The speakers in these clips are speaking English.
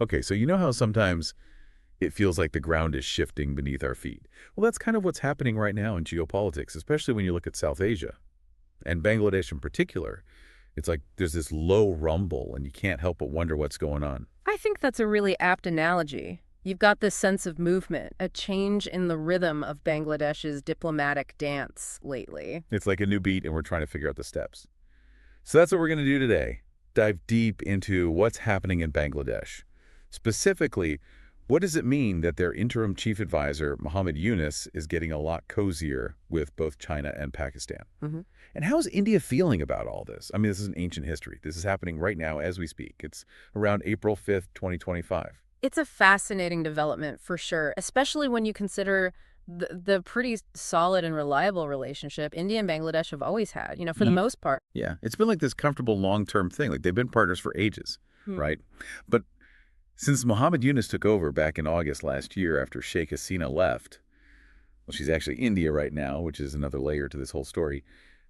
Okay, so you know how sometimes it feels like the ground is shifting beneath our feet? Well, that's kind of what's happening right now in geopolitics, especially when you look at South Asia and Bangladesh in particular. It's like there's this low rumble, and you can't help but wonder what's going on. I think that's a really apt analogy. You've got this sense of movement, a change in the rhythm of Bangladesh's diplomatic dance lately. It's like a new beat, and we're trying to figure out the steps. So that's what we're going to do today. Dive deep into what's happening in Bangladesh. Specifically, what does it mean that their interim chief advisor, Mohammed Yunus, is getting a lot cozier with both China and Pakistan? hmm And how is India feeling about all this? I mean, this is an ancient history. This is happening right now as we speak. It's around April 5th, 2025. It's a fascinating development for sure, especially when you consider the pretty solid and reliable relationship India and Bangladesh have always had, for the most part. Yeah, it's been like this comfortable long-term thing. Like they've been partners for ages, Hmm. right? But since Mohammed Yunus took over back in August last year after Sheikh Hasina left, well, she's actually India right now, which is another layer to this whole story,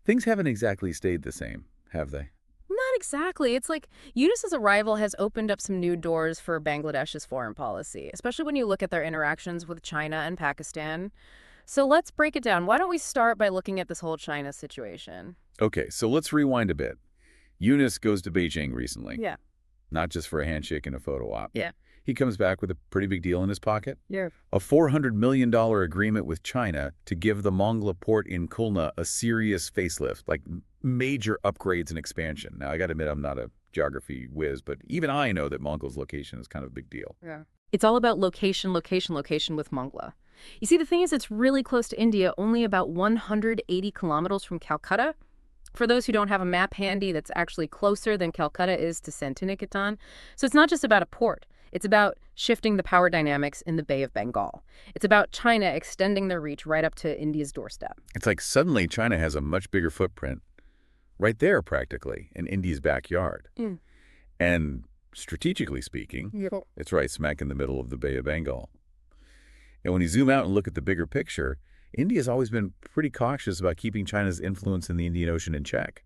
things haven't exactly stayed the same, have they? Not exactly. It's like Yunus's arrival has opened up some new doors for Bangladesh's foreign policy, especially when you look at their interactions with China and Pakistan. So let's break it down. Why don't we start by looking at this whole China situation? Okay, so let's rewind a bit. Yunus goes to Beijing recently, Yeah. not just for a handshake and a photo op. Yeah. He comes back with a pretty big deal in his pocket. Yeah. A $400 million agreement with China to give the Mongla port in Khulna a serious facelift, like major upgrades and expansion. Now, I got to admit, I'm not a geography whiz, but even I know that Mongla's location is kind of a big deal. Yeah. It's all about location, location, location with Mongla. You see, the thing is, it's really close to India, only about 180 kilometers from Calcutta. For those who don't have a map handy, that's actually closer than Calcutta is to Santiniketan. So it's not just about a port. It's about shifting the power dynamics in the Bay of Bengal. It's about China extending their reach right up to India's doorstep. It's like suddenly China has a much bigger footprint right there, practically, in India's backyard. Mm. And strategically speaking, Yeah. it's right smack in the middle of the Bay of Bengal. And when you zoom out and look at the bigger picture, India's always been pretty cautious about keeping China's influence in the Indian Ocean in check.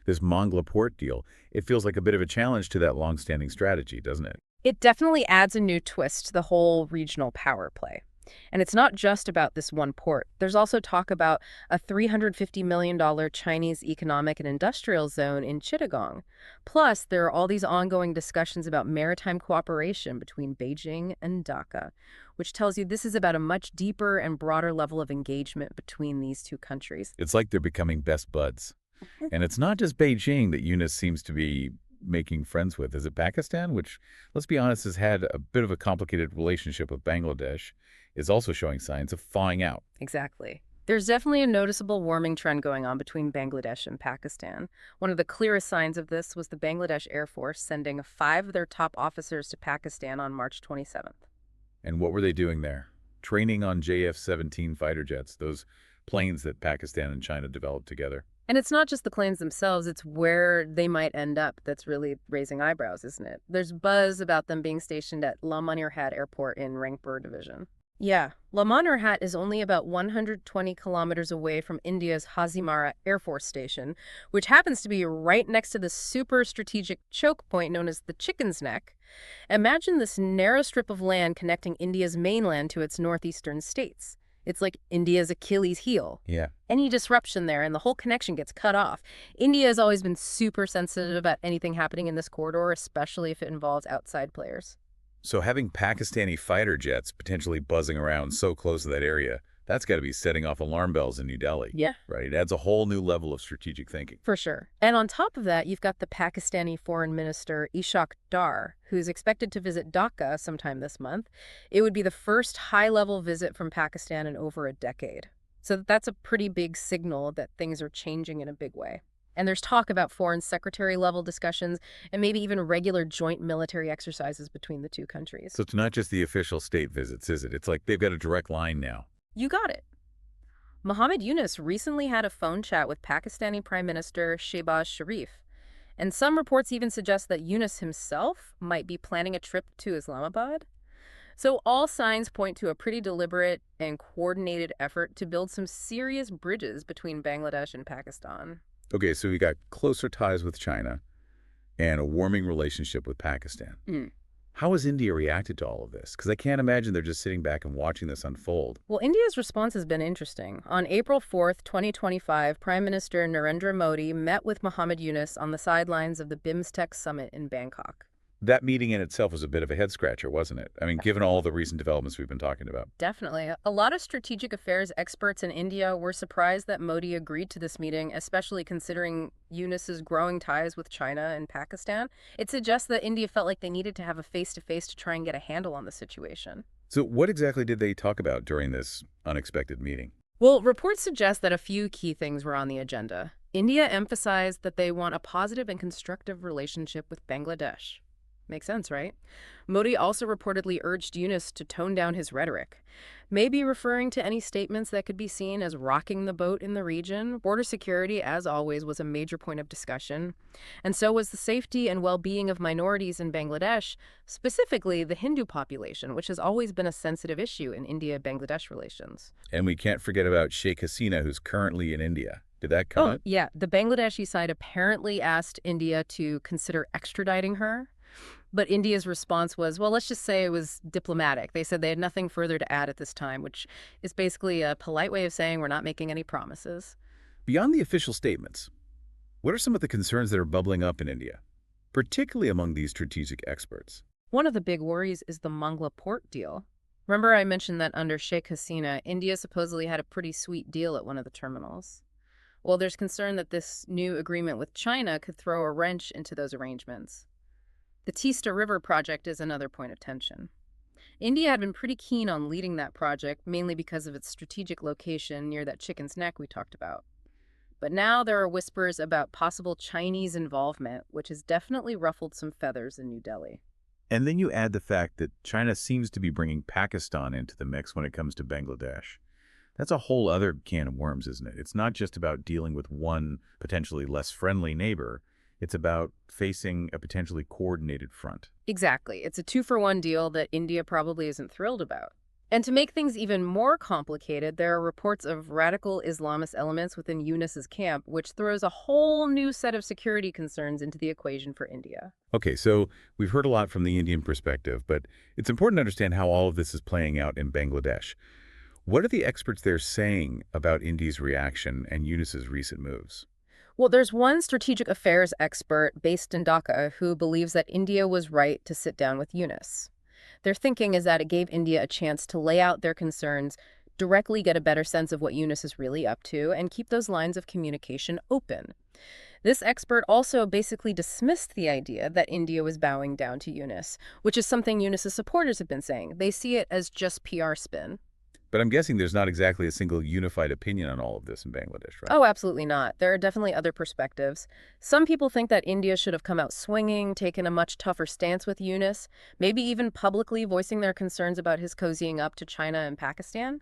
This Mongla port deal, it feels like a bit of a challenge to that long-standing strategy, doesn't it? It definitely adds a new twist to the whole regional power play. And it's not just about this one port. There's also talk about a $350 million Chinese economic and industrial zone in Chittagong. Plus, there are all these ongoing discussions about maritime cooperation between Beijing and Dhaka, which tells you this is about a much deeper and broader level of engagement between these two countries. It's like they're becoming best buds. And it's not just Beijing that Yunus seems to be making friends with. Is it Pakistan, which, let's be honest, has had a bit of a complicated relationship with Bangladesh, is also showing signs of thawing out? Exactly. There's definitely a noticeable warming trend going on between Bangladesh and Pakistan. One of the clearest signs of this was the Bangladesh Air Force sending 5 of their top officers to Pakistan on March 27th. And what were they doing there? Training on JF-17 fighter jets, those planes that Pakistan and China developed together. And it's not just the planes themselves, it's where they might end up that's really raising eyebrows, isn't it? There's buzz about them being stationed at Lamanirhat Airport in Rangpur Division. Yeah, Lamanirhat is only about 120 kilometers away from India's Hazimara Air Force Station, which happens to be right next to the super strategic choke point known as the Chicken's Neck. Imagine this narrow strip of land connecting India's mainland to its northeastern states. It's like India's Achilles heel. Yeah. Any disruption there and the whole connection gets cut off. India has always been super sensitive about anything happening in this corridor, especially if it involves outside players. So having Pakistani fighter jets potentially buzzing around so close to that area, that's got to be setting off alarm bells in New Delhi. Yeah. Right? It adds a whole new level of strategic thinking. For sure. And on top of that, you've got the Pakistani Foreign Minister Ishaq Dar, who's expected to visit Dhaka sometime this month. It would be the first high-level visit from Pakistan in over a decade. So that's a pretty big signal that things are changing in a big way. And there's talk about foreign secretary-level discussions and maybe even regular joint military exercises between the two countries. So it's not just the official state visits, is it? It's like they've got a direct line now. You got it. Mohammed Yunus recently had a phone chat with Pakistani Prime Minister Shehbaz Sharif. And some reports even suggest that Yunus himself might be planning a trip to Islamabad. So all signs point to a pretty deliberate and coordinated effort to build some serious bridges between Bangladesh and Pakistan. Okay, so we got closer ties with China and a warming relationship with Pakistan. Mm. How has India reacted to all of this? Because I can't imagine they're just sitting back and watching this unfold. Well, India's response has been interesting. On April 4th, 2025, Prime Minister Narendra Modi met with Mohammed Yunus on the sidelines of the BIMSTEC summit in Bangkok. That meeting in itself was a bit of a head-scratcher, wasn't it? I mean, given all the recent developments we've been talking about. Definitely. A lot of strategic affairs experts in India were surprised that Modi agreed to this meeting, especially considering Yunus's growing ties with China and Pakistan. It suggests that India felt like they needed to have a face-to-face to try and get a handle on the situation. So what exactly did they talk about during this unexpected meeting? Well, reports suggest that a few key things were on the agenda. India emphasized that they want a positive and constructive relationship with Bangladesh. Makes sense, right? Modi also reportedly urged Yunus to tone down his rhetoric, maybe referring to any statements that could be seen as rocking the boat in the region. Border security, as always, was a major point of discussion, and so was the safety and well-being of minorities in Bangladesh, specifically the Hindu population, which has always been a sensitive issue in India-Bangladesh relations. And we can't forget about Sheikh Hasina, who's currently in India. Did that come Oh, up? yeah. The Bangladeshi side apparently asked India to consider extraditing her. But India's response was, well, let's just say it was diplomatic. They said they had nothing further to add at this time, which is basically a polite way of saying we're not making any promises. Beyond the official statements, what are some of the concerns that are bubbling up in India, particularly among these strategic experts? One of the big worries is the Mangla port deal. Remember I mentioned that under Sheikh Hasina, India supposedly had a pretty sweet deal at one of the terminals. Well, there's concern that this new agreement with China could throw a wrench into those arrangements. The Teesta River project is another point of tension. India had been pretty keen on leading that project, mainly because of its strategic location near that chicken's neck we talked about. But now there are whispers about possible Chinese involvement, which has definitely ruffled some feathers in New Delhi. And then you add the fact that China seems to be bringing Pakistan into the mix when it comes to Bangladesh. That's a whole other can of worms, isn't it? It's not just about dealing with one potentially less friendly neighbor. It's about facing a potentially coordinated front. Exactly. It's a two-for-one deal that India probably isn't thrilled about. And to make things even more complicated, there are reports of radical Islamist elements within Yunus's camp, which throws a whole new set of security concerns into the equation for India. Okay, so we've heard a lot from the Indian perspective, but it's important to understand how all of this is playing out in Bangladesh. What are the experts there saying about India's reaction and Yunus's recent moves? Well, there's one strategic affairs expert based in Dhaka who believes that India was right to sit down with Yunus. Their thinking is that it gave India a chance to lay out their concerns, directly get a better sense of what Yunus is really up to, and keep those lines of communication open. This expert also basically dismissed the idea that India was bowing down to Yunus, which is something Yunus's supporters have been saying. They see it as just PR spin. But I'm guessing there's not exactly a single unified opinion on all of this in Bangladesh, right? Oh, absolutely not. There are definitely other perspectives. Some people think that India should have come out swinging, taken a much tougher stance with Yunus, maybe even publicly voicing their concerns about his cozying up to China and Pakistan.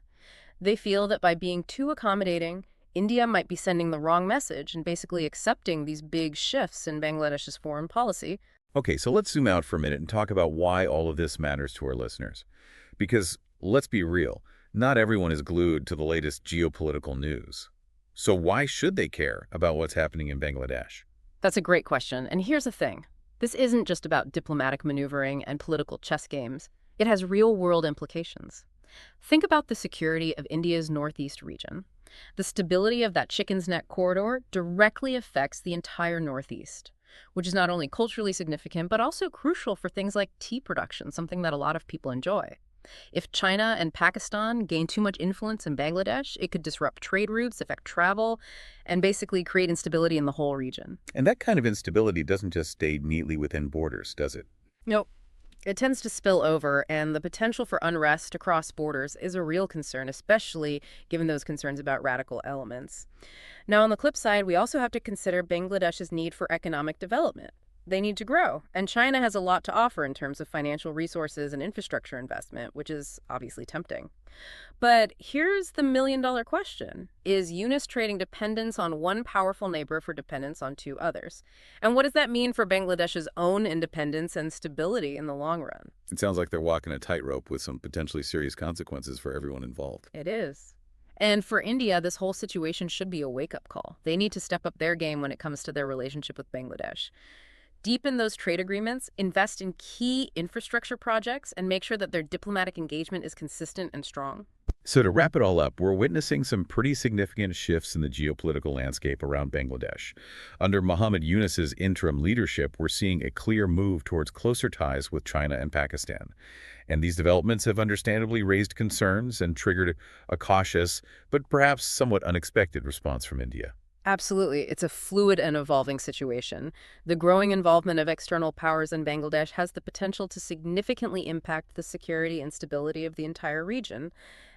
They feel that by being too accommodating, India might be sending the wrong message and basically accepting these big shifts in Bangladesh's foreign policy. Okay, so let's zoom out for a minute and talk about why all of this matters to our listeners. Because let's be real. Not everyone is glued to the latest geopolitical news. So why should they care about what's happening in Bangladesh? That's a great question. And here's the thing. This isn't just about diplomatic maneuvering and political chess games. It has real-world implications. Think about the security of India's northeast region. The stability of that chicken's neck corridor directly affects the entire northeast, which is not only culturally significant, but also crucial for things like tea production, something that a lot of people enjoy. If China and Pakistan gain too much influence in Bangladesh, it could disrupt trade routes, affect travel, and basically create instability in the whole region. And that kind of instability doesn't just stay neatly within borders, does it? Nope. It tends to spill over, and the potential for unrest across borders is a real concern, especially given those concerns about radical elements. Now, on the flip side, we also have to consider Bangladesh's need for economic development. They need to grow, and China has a lot to offer in terms of financial resources and infrastructure investment, which is obviously tempting. But here's the million-dollar question. Is Yunus trading dependence on one powerful neighbor for dependence on two others? And what does that mean for Bangladesh's own independence and stability in the long run? It sounds like they're walking a tightrope with some potentially serious consequences for everyone involved. It is. And for India, this whole situation should be a wake-up call. They need to step up their game when it comes to their relationship with Bangladesh. Deepen those trade agreements, invest in key infrastructure projects, and make sure that their diplomatic engagement is consistent and strong. So to wrap it all up, we're witnessing some pretty significant shifts in the geopolitical landscape around Bangladesh. Under Mohammed Yunus's interim leadership, we're seeing a clear move towards closer ties with China and Pakistan. And these developments have understandably raised concerns and triggered a cautious, but perhaps somewhat unexpected response from India. Absolutely. It's a fluid and evolving situation. The growing involvement of external powers in Bangladesh has the potential to significantly impact the security and stability of the entire region.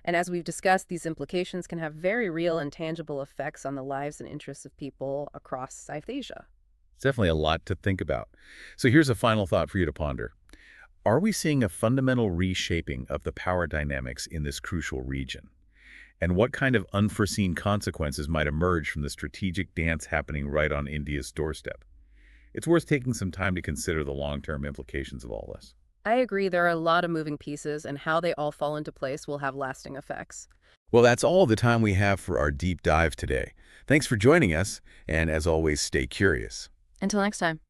And as we've discussed, these implications can have very real and tangible effects on the lives and interests of people across South Asia. It's definitely a lot to think about. So here's a final thought for you to ponder. Are we seeing a fundamental reshaping of the power dynamics in this crucial region? And what kind of unforeseen consequences might emerge from the strategic dance happening right on India's doorstep? It's worth taking some time to consider the long-term implications of all this. I agree there are a lot of moving pieces, and how they all fall into place will have lasting effects. Well, that's all the time we have for our deep dive today. Thanks for joining us, and as always, stay curious. Until next time.